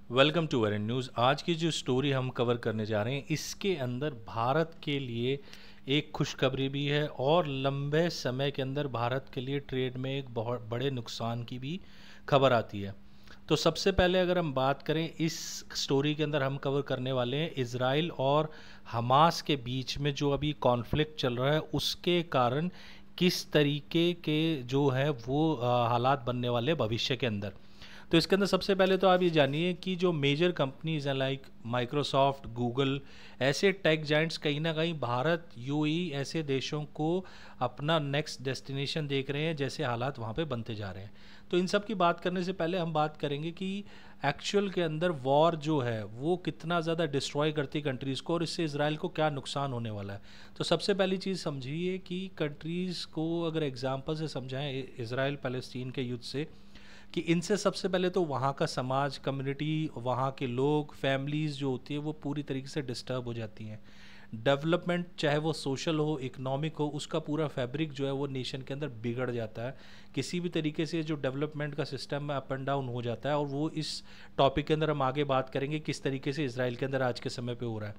Welcome to one news. आज की जो स्टोरी हम कवर करने जा रहे हैं इसके अंदर भारत के लिए एक खुशखबरी भी है और लंबे समय के अंदर भारत के लिए ट्रेड में एक बहुत बड़े नुकसान की भी खबर आती है। तो सबसे पहले अगर हम बात करें इस स्टोरी के अंदर हम कवर करने वाले हैं इज़राइल और हमास के बीच में जो अभी कॉन्फ्लिक्ट चल रहा है उसके कारण किस तरीके के जो है वो हालात बनने वाले हैं भविष्य के अंदर। तो इसके अंदर सबसे पहले तो आप ये जानिए कि जो मेजर कंपनीज हैं लाइक माइक्रोसॉफ्ट, गूगल, ऐसे टेक जाइंट्स कहीं ना कहीं भारत, यूएई ऐसे देशों को अपना नेक्स्ट डेस्टिनेशन देख रहे हैं जैसे हालात वहाँ पे बनते जा रहे हैं। तो इन सब की बात करने से पहले हम बात करेंगे कि एक्चुअल के अंदर वॉर जो है वो कितना ज़्यादा डिस्ट्रॉय करती कंट्रीज़ को और इससे इसराइल को क्या नुकसान होने वाला है। तो सबसे पहली चीज़ समझिए कि कंट्रीज़ को अगर एग्जांपल से समझाएं इसराइल पैलेस्टीन के युद्ध से, कि इनसे सबसे पहले तो वहाँ का समाज, कम्युनिटी, वहाँ के लोग, फैमिलीज़ जो होती है वो पूरी तरीके से डिस्टर्ब हो जाती हैं। डेवलपमेंट चाहे वो सोशल हो, इकोनॉमिक हो, उसका पूरा फैब्रिक जो है वो नेशन के अंदर बिगड़ जाता है। किसी भी तरीके से जो डेवलपमेंट का सिस्टम है अप एंड डाउन हो जाता है और वो इस टॉपिक के अंदर हम आगे बात करेंगे किस तरीके से इसराइल के अंदर आज के समय पे हो रहा है।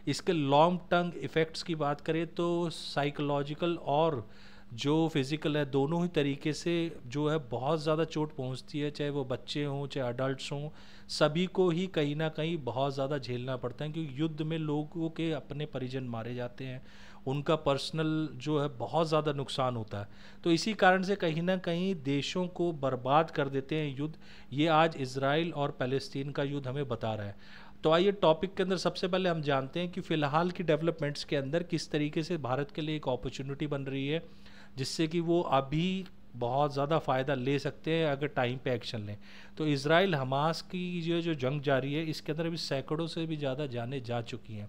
इसके लॉन्ग टर्म इफ़ेक्ट्स की बात करें तो साइकोलॉजिकल और जो फिज़िकल है दोनों ही तरीके से जो है बहुत ज़्यादा चोट पहुंचती है, चाहे वो बच्चे हों चाहे अडल्ट्स हों, सभी को ही कहीं ना कहीं बहुत ज़्यादा झेलना पड़ता है क्योंकि युद्ध में लोगों के अपने परिजन मारे जाते हैं, उनका पर्सनल जो है बहुत ज़्यादा नुकसान होता है। तो इसी कारण से कहीं ना कहीं देशों को बर्बाद कर देते हैं युद्ध। ये आज इसराइल और फ़लस्तीन का युद्ध हमें बता रहा है। तो आइए टॉपिक के अंदर सबसे पहले हम जानते हैं कि फ़िलहाल की डेवलपमेंट्स के अंदर किस तरीके से भारत के लिए एक अपॉर्चुनिटी बन रही है जिससे कि वो अभी बहुत ज़्यादा फ़ायदा ले सकते हैं अगर टाइम पे एक्शन लें। तो इसराइल हमास की जो जो जंग जारी है इसके अंदर अभी सैकड़ों से भी ज़्यादा जाने जा चुकी हैं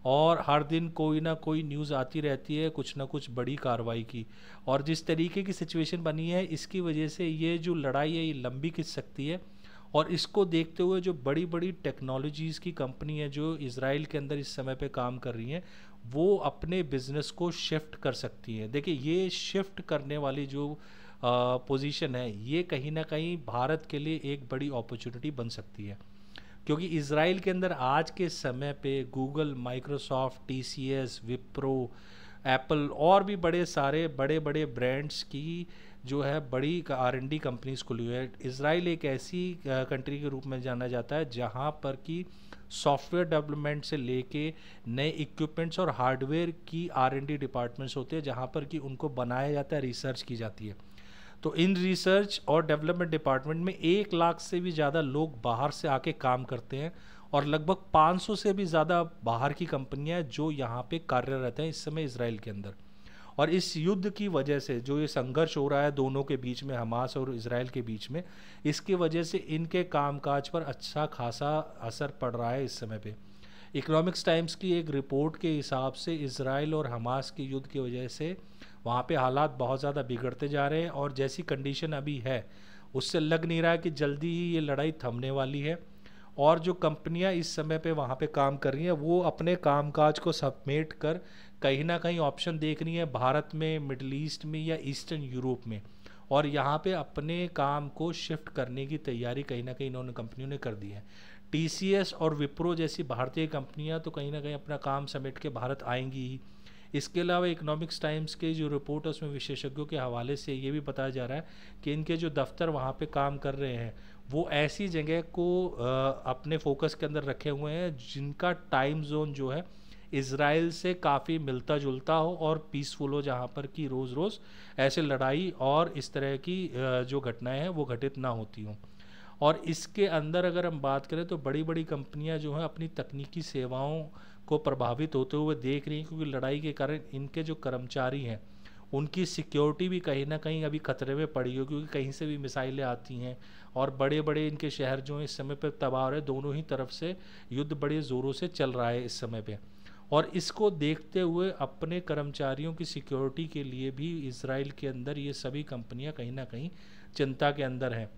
और हर दिन कोई ना कोई न्यूज़ आती रहती है कुछ ना कुछ बड़ी कार्रवाई की। और जिस तरीके की सिचुएशन बनी है इसकी वजह से ये जो लड़ाई है ये लंबी खिंच सकती है। और इसको देखते हुए जो बड़ी बड़ी टेक्नोलॉजीज़ की कंपनी है जो इसराइल के अंदर इस समय पे काम कर रही हैं वो अपने बिजनेस को शिफ्ट कर सकती हैं। देखिए ये शिफ्ट करने वाली जो पोजीशन है ये कहीं ना कहीं भारत के लिए एक बड़ी अपॉर्चुनिटी बन सकती है क्योंकि इसराइल के अंदर आज के समय पे Google, Microsoft, TCS, Wipro, Apple और भी बड़े सारे बड़े बड़े ब्रांड्स की जो है बड़ी आर&डी कंपनीज खुली हुई है। इसराइल एक ऐसी कंट्री के रूप में जाना जाता है जहां पर कि सॉफ्टवेयर डेवलपमेंट से लेके नए इक्विपमेंट्स और हार्डवेयर की आर&डी डिपार्टमेंट्स होते हैं जहां पर कि उनको बनाया जाता है, रिसर्च की जाती है। तो इन रिसर्च और डेवलपमेंट डिपार्टमेंट में 1 लाख से भी ज़्यादा लोग बाहर से आके काम करते हैं और लगभग 500 से भी ज़्यादा बाहर की कंपनियां जो यहाँ पे कार्यरत हैं इस समय इसराइल के अंदर। और इस युद्ध की वजह से जो ये संघर्ष हो रहा है दोनों के बीच में, हमास और इसराइल के बीच में, इसकी वजह से इनके कामकाज पर अच्छा खासा असर पड़ रहा है इस समय पे। इकोनॉमिक्स टाइम्स की एक रिपोर्ट के हिसाब से इसराइल और हमास के युद्ध की वजह से वहाँ पे हालात बहुत ज़्यादा बिगड़ते जा रहे हैं और जैसी कंडीशन अभी है उससे लग नहीं रहा है कि जल्दी ही ये लड़ाई थमने वाली है। और जो कंपनियां इस समय पे वहाँ पे काम कर रही हैं वो अपने कामकाज को समेट कर कहीं ना कहीं ऑप्शन देख रही हैं भारत में, मिडल ईस्ट में या ईस्टर्न यूरोप में, और यहाँ पे अपने काम को शिफ्ट करने की तैयारी कहीं ना कहीं इन्होंने कंपनियों ने कर दी है। टीसीएस और विप्रो जैसी भारतीय कंपनियां तो कहीं ना कहीं अपना काम समेट के भारत आएंगी ही। इसके अलावा इकोनॉमिक्स टाइम्स के जो रिपोर्ट है उसमें विशेषज्ञों के हवाले से ये भी बताया जा रहा है कि इनके जो दफ्तर वहाँ पे काम कर रहे हैं वो ऐसी जगह को अपने फोकस के अंदर रखे हुए हैं जिनका टाइम जोन जो है इसराइल से काफ़ी मिलता जुलता हो और पीसफुल हो, जहाँ पर कि रोज़ रोज़ ऐसे लड़ाई और इस तरह की जो घटनाएं हैं वो घटित ना होती हों। और इसके अंदर अगर हम बात करें तो बड़ी बड़ी कंपनियां जो हैं अपनी तकनीकी सेवाओं को प्रभावित होते हुए देख रही हैं क्योंकि लड़ाई के कारण इनके जो कर्मचारी हैं उनकी सिक्योरिटी भी कहीं ना कहीं अभी खतरे में पड़ी हो क्योंकि कहीं से भी मिसाइलें आती हैं और बड़े बड़े इनके शहर जो हैं इस समय पर तबाह हो रहे हैं। दोनों ही तरफ से युद्ध बड़े ज़ोरों से चल रहा है इस समय पे। और इसको देखते हुए अपने कर्मचारियों की सिक्योरिटी के लिए भी इसराइल के अंदर ये सभी कंपनियां कहीं ना कहीं चिंता के अंदर हैं।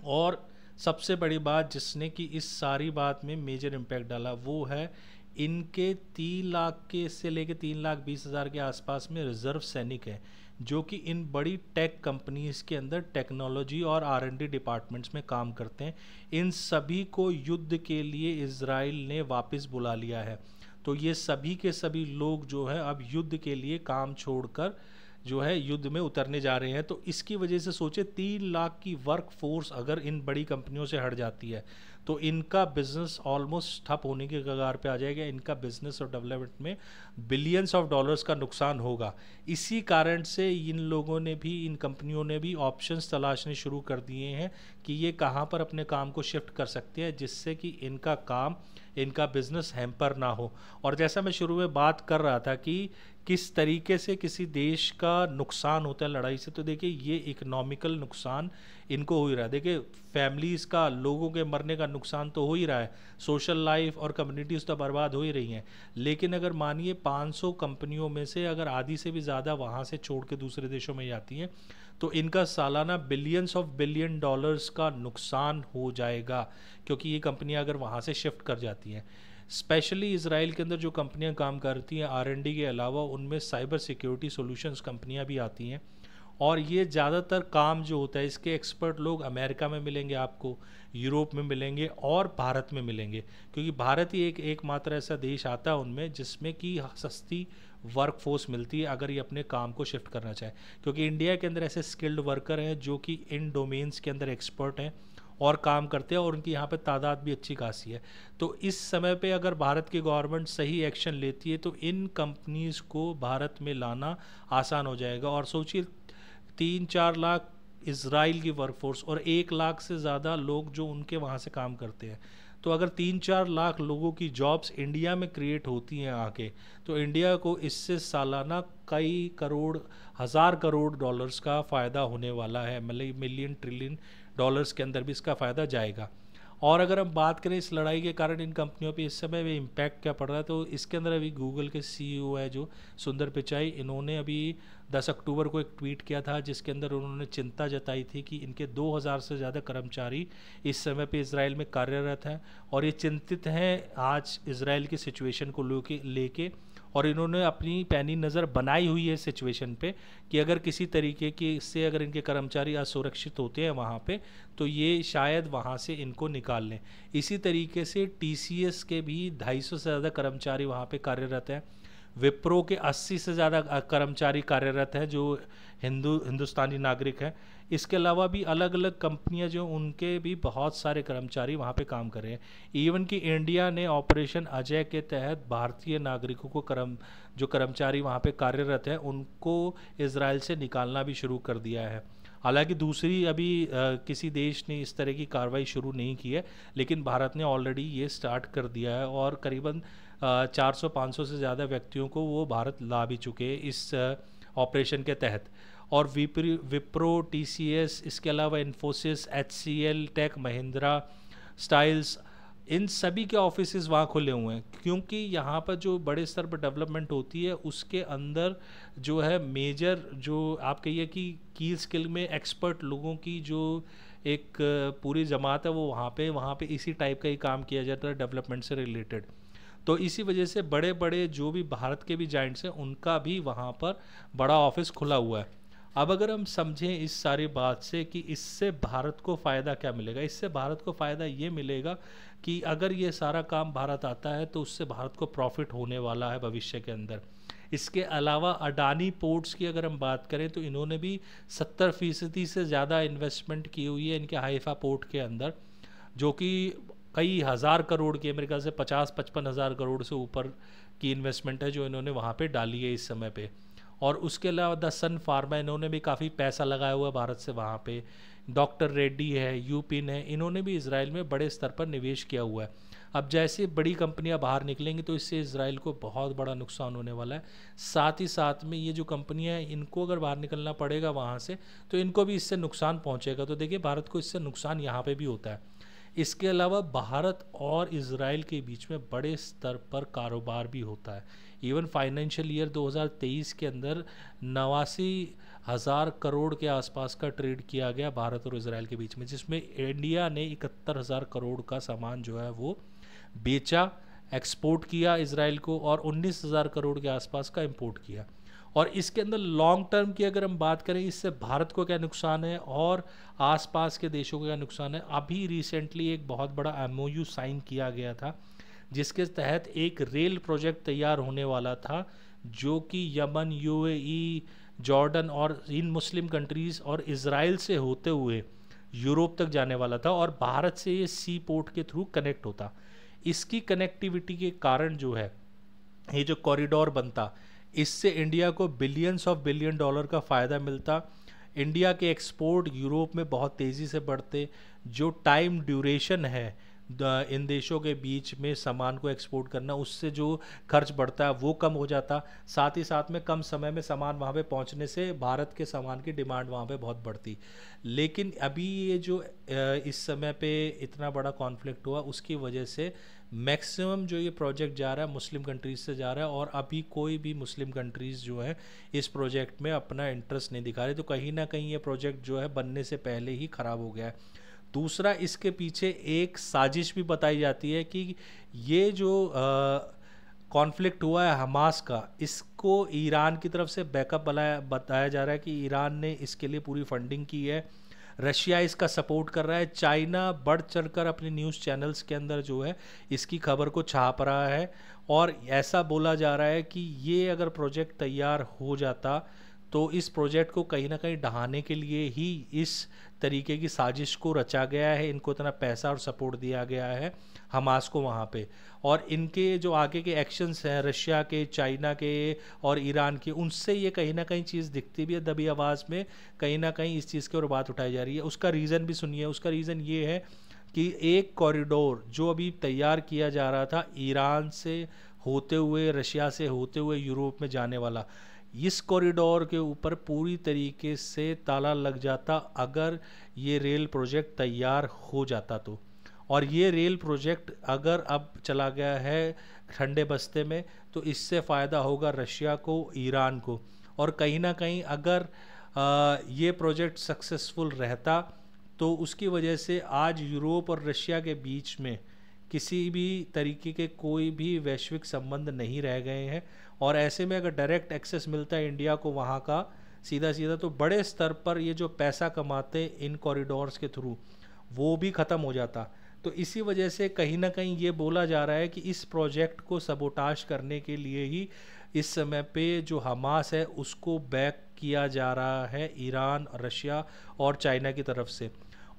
और सबसे बड़ी बात जिसने कि इस सारी बात में मेजर इम्पैक्ट डाला वो है इनके 3 लाख के से लेके 3,20,000 के आसपास में रिजर्व सैनिक हैं जो कि इन बड़ी टेक कंपनीज के अंदर टेक्नोलॉजी और R&D डिपार्टमेंट्स में काम करते हैं। इन सभी को युद्ध के लिए इजराइल ने वापस बुला लिया है। तो ये सभी के सभी लोग जो है अब युद्ध के लिए काम छोड़कर जो है युद्ध में उतरने जा रहे हैं। तो इसकी वजह से सोचे 3 लाख की वर्क फोर्स अगर इन बड़ी कंपनियों से हट जाती है तो इनका बिजनेस ऑलमोस्ट ठप होने के कगार पे आ जाएगा। इनका बिजनेस और डेवलपमेंट में बिलियंस ऑफ डॉलर्स का नुकसान होगा। इसी कारण से इन लोगों ने भी, इन कंपनियों ने भी ऑप्शंस तलाशने शुरू कर दिए हैं कि ये कहाँ पर अपने काम को शिफ्ट कर सकते हैं जिससे कि इनका काम, इनका बिजनेस हैम्पर ना हो। और जैसा मैं शुरू में बात कर रहा था कि किस तरीके से किसी देश का नुकसान होता है लड़ाई से, तो देखिए ये इकोनॉमिकल नुकसान इनको हो ही रहा है। देखिए फैमिलीज़ का, लोगों के मरने का नुकसान तो हो ही रहा है, सोशल लाइफ और कम्युनिटीज़ तो बर्बाद हो ही रही हैं। लेकिन अगर मानिए 500 कंपनियों में से अगर आधी से भी ज़्यादा वहाँ से छोड़ के दूसरे देशों में जाती हैं तो इनका सालाना बिलियंस ऑफ बिलियन डॉलर्स का नुकसान हो जाएगा, क्योंकि ये कंपनियां अगर वहाँ से शिफ्ट कर जाती हैं। स्पेशली इसराइल के अंदर जो कंपनियां काम करती हैं R&D के अलावा, उनमें साइबर सिक्योरिटी सॉल्यूशंस कंपनियां भी आती हैं। और ये ज़्यादातर काम जो होता है इसके एक्सपर्ट लोग अमेरिका में मिलेंगे आपको, यूरोप में मिलेंगे और भारत में मिलेंगे, क्योंकि भारत ही एकमात्र ऐसा देश आता है उनमें जिसमें कि सस्ती वर्क फोर्स मिलती है अगर ये अपने काम को शिफ्ट करना चाहे। क्योंकि इंडिया के अंदर ऐसे स्किल्ड वर्कर हैं जो कि इन डोमेन्स के अंदर एक्सपर्ट हैं और काम करते हैं और उनकी यहाँ पे तादाद भी अच्छी खासी है। तो इस समय पे अगर भारत की गवर्नमेंट सही एक्शन लेती है तो इन कंपनीज़ को भारत में लाना आसान हो जाएगा। और सोचिए 3-4 लाख इजराइल की वर्कफोर्स और 1 लाख से ज़्यादा लोग जो उनके वहाँ से काम करते हैं, तो अगर 3-4 लाख लोगों की जॉब्स इंडिया में क्रिएट होती हैं आके, तो इंडिया को इससे सालाना कई करोड़, हज़ार करोड़ डॉलर्स का फ़ायदा होने वाला है। मतलब मिलियन ट्रिलियन डॉलर्स के अंदर भी इसका फ़ायदा जाएगा। और अगर हम बात करें इस लड़ाई के कारण इन कंपनियों पे इस समय में इम्पैक्ट क्या पड़ रहा है, तो इसके अंदर अभी गूगल के CEO है जो सुंदर पिचाई, इन्होंने अभी 10 अक्टूबर को एक ट्वीट किया था जिसके अंदर उन्होंने चिंता जताई थी कि इनके 2000 से ज़्यादा कर्मचारी इस समय पे इजराइल में कार्यरत हैं और ये चिंतित हैं आज इजराइल की सिचुएशन को लेके। और इन्होंने अपनी पैनी नज़र बनाई हुई है सिचुएशन पे कि अगर किसी तरीके की से अगर इनके कर्मचारी असुरक्षित होते हैं वहाँ पे, तो ये शायद वहाँ से इनको निकाल लें। इसी तरीके से TCS के भी 250 से ज़्यादा कर्मचारी वहाँ पे कार्यरत हैं। विप्रो के 80 से ज़्यादा कर्मचारी कार्यरत हैं जो हिंदुस्तानी नागरिक हैं। इसके अलावा भी अलग अलग कंपनियां जो उनके भी बहुत सारे कर्मचारी वहाँ पे काम कर रहे हैं। इवन कि इंडिया ने ऑपरेशन अजय के तहत भारतीय नागरिकों को जो कर्मचारी वहाँ पे कार्यरत हैं उनको इजराइल से निकालना भी शुरू कर दिया है। हालांकि दूसरी अभी किसी देश ने इस तरह की कार्रवाई शुरू नहीं की है, लेकिन भारत ने ऑलरेडी ये स्टार्ट कर दिया है और करीबन 400-500 से ज़्यादा व्यक्तियों को वो भारत ला भी चुके हैं इस ऑपरेशन के तहत। और विप्रो, TCS, इसके अलावा Infosys, HCL, Tech Mahindra, styles, इन सभी के ऑफिसेज वहाँ खुले हुए हैं, क्योंकि यहाँ पर जो बड़े स्तर पर डेवलपमेंट होती है उसके अंदर जो है मेजर, जो आप कहिए कि की स्किल में एक्सपर्ट लोगों की जो एक पूरी जमात है वो वहाँ पे इसी टाइप का ही काम किया जाता है डेवलपमेंट से रिलेटेड। तो इसी वजह से बड़े बड़े जो भी भारत के भी जाइंट्स हैं उनका भी वहाँ पर बड़ा ऑफिस खुला हुआ है। अब अगर हम समझें इस सारी बात से कि इससे भारत को फ़ायदा क्या मिलेगा, इससे भारत को फ़ायदा ये मिलेगा कि अगर ये सारा काम भारत आता है तो उससे भारत को प्रॉफिट होने वाला है भविष्य के अंदर। इसके अलावा अडानी पोर्ट्स की अगर हम बात करें तो इन्होंने भी 70% से ज़्यादा इन्वेस्टमेंट की हुई है इनके हाइफा पोर्ट के अंदर, जो कि कई हज़ार करोड़ की, मेरे ख्याल से 50-55 हज़ार करोड़ से ऊपर की इन्वेस्टमेंट है जो इन्होंने वहाँ पे डाली है इस समय पे। और उसके अलावा द सन फार्मा, इन्होंने भी काफ़ी पैसा लगाया हुआ है भारत से वहाँ पे। डॉक्टर रेड्डी है, यूपिन है, इन्होंने भी इजराइल में बड़े स्तर पर निवेश किया हुआ है। अब जैसे बड़ी कंपनियां बाहर निकलेंगी तो इससे इजराइल को बहुत बड़ा नुकसान होने वाला है। साथ ही साथ में ये जो कंपनियां हैं इनको अगर बाहर निकलना पड़ेगा वहाँ से तो इनको भी इससे नुकसान पहुँचेगा। तो देखिए भारत को इससे नुकसान यहाँ पर भी होता है। इसके अलावा भारत और इजराइल के बीच में बड़े स्तर पर कारोबार भी होता है। इवन फाइनेंशियल ईयर 2023 के अंदर 89,000 करोड़ के आसपास का ट्रेड किया गया भारत और इजराइल के बीच में, जिसमें इंडिया ने 71,000 करोड़ का सामान जो है वो बेचा, एक्सपोर्ट किया इजराइल को, और 19,000 करोड़ के आसपास का इंपोर्ट किया। और इसके अंदर लॉन्ग टर्म की अगर हम बात करें, इससे भारत को क्या नुकसान है और आसपास के देशों को क्या नुकसान है। अभी रिसेंटली एक बहुत बड़ा एमओयू साइन किया गया था, जिसके तहत एक रेल प्रोजेक्ट तैयार होने वाला था, जो कि यमन, यूएई, जॉर्डन और इन मुस्लिम कंट्रीज़ और इज़राइल से होते हुए यूरोप तक जाने वाला था, और भारत से ये सी पोर्ट के थ्रू कनेक्ट होता। इसकी कनेक्टिविटी के कारण जो है ये जो कॉरिडोर बनता, इससे इंडिया को बिलियंस ऑफ बिलियन डॉलर का फ़ायदा मिलता। इंडिया के एक्सपोर्ट यूरोप में बहुत तेज़ी से बढ़ते। जो टाइम ड्यूरेशन है इन देशों के बीच में सामान को एक्सपोर्ट करना, उससे जो खर्च बढ़ता है वो कम हो जाता। साथ ही साथ में कम समय में सामान वहाँ पे पहुँचने से भारत के सामान की डिमांड वहाँ पे बहुत बढ़ती। लेकिन अभी ये जो इस समय पे इतना बड़ा कॉन्फ्लिक्ट हुआ, उसकी वजह से मैक्सिमम जो ये प्रोजेक्ट जा रहा है मुस्लिम कंट्रीज़ से जा रहा है, और अभी कोई भी मुस्लिम कंट्रीज़ जो है इस प्रोजेक्ट में अपना इंटरेस्ट नहीं दिखा रहे। तो कहीं ना कहीं ये प्रोजेक्ट जो है बनने से पहले ही ख़राब हो गया है। दूसरा, इसके पीछे एक साजिश भी बताई जाती है कि ये जो कॉन्फ्लिक्ट हुआ है हमास का, इसको ईरान की तरफ से बैकअप बताया जा रहा है कि ईरान ने इसके लिए पूरी फंडिंग की है। रशिया इसका सपोर्ट कर रहा है। चाइना बढ़ चढ़कर अपने न्यूज़ चैनल्स के अंदर जो है इसकी खबर को छाप रहा है, और ऐसा बोला जा रहा है कि ये अगर प्रोजेक्ट तैयार हो जाता तो इस प्रोजेक्ट को कहीं ना कहीं ढहाने के लिए ही इस तरीके की साजिश को रचा गया है। इनको इतना पैसा और सपोर्ट दिया गया है हमास को वहाँ पे, और इनके जो आगे के एक्शंस हैं रशिया के, चाइना के और ईरान के, उनसे ये कहीं ना कहीं चीज़ दिखती भी है। दबी आवाज़ में कहीं ना कहीं इस चीज़ के ऊपर बात उठाई जा रही है। उसका रीज़न भी सुनिए। उसका रीज़न ये है कि एक कॉरिडोर जो अभी तैयार किया जा रहा था ईरान से होते हुए, रशिया से होते हुए यूरोप में जाने वाला, इस कॉरिडोर के ऊपर पूरी तरीके से ताला लग जाता अगर ये रेल प्रोजेक्ट तैयार हो जाता तो। और ये रेल प्रोजेक्ट अगर अब चला गया है ठंडे बस्ते में, तो इससे फ़ायदा होगा रशिया को, ईरान को। और कहीं ना कहीं अगर ये प्रोजेक्ट सक्सेसफुल रहता तो उसकी वजह से आज यूरोप और रशिया के बीच में किसी भी तरीके के कोई भी वैश्विक संबंध नहीं रह गए हैं। और ऐसे में अगर डायरेक्ट एक्सेस मिलता है इंडिया को वहाँ का सीधा सीधा, तो बड़े स्तर पर ये जो पैसा कमाते इन कॉरिडोर्स के थ्रू वो भी ख़त्म हो जाता। तो इसी वजह से कहीं ना कहीं ये बोला जा रहा है कि इस प्रोजेक्ट को सबोटाश करने के लिए ही इस समय पे जो हमास है उसको बैक किया जा रहा है ईरान, रशिया और चाइना की तरफ से।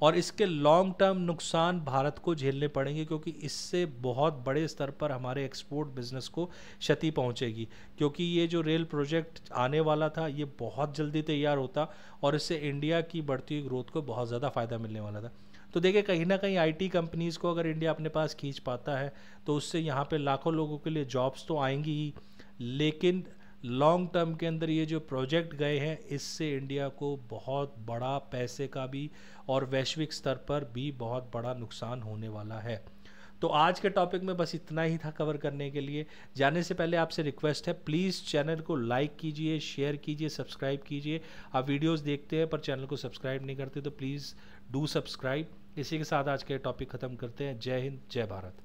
और इसके लॉन्ग टर्म नुकसान भारत को झेलने पड़ेंगे, क्योंकि इससे बहुत बड़े स्तर पर हमारे एक्सपोर्ट बिजनेस को क्षति पहुंचेगी। क्योंकि ये जो रेल प्रोजेक्ट आने वाला था ये बहुत जल्दी तैयार होता, और इससे इंडिया की बढ़ती हुई ग्रोथ को बहुत ज़्यादा फ़ायदा मिलने वाला था। तो देखिए, कहीं ना कहीं आईटी कंपनीज़ को अगर इंडिया अपने पास खींच पाता है तो उससे यहाँ पे लाखों लोगों के लिए जॉब्स तो आएंगी ही, लेकिन लॉन्ग टर्म के अंदर ये जो प्रोजेक्ट गए हैं इससे इंडिया को बहुत बड़ा पैसे का भी और वैश्विक स्तर पर भी बहुत बड़ा नुकसान होने वाला है। तो आज के टॉपिक में बस इतना ही था कवर करने के लिए। जाने से पहले आपसे रिक्वेस्ट है, प्लीज़ चैनल को लाइक कीजिए, शेयर कीजिए, सब्सक्राइब कीजिए। आप वीडियोस देखते हैं पर चैनल को सब्सक्राइब नहीं करते तो प्लीज़ डू सब्सक्राइब। इसी के साथ आज के टॉपिक ख़त्म करते हैं। जय हिंद, जय भारत।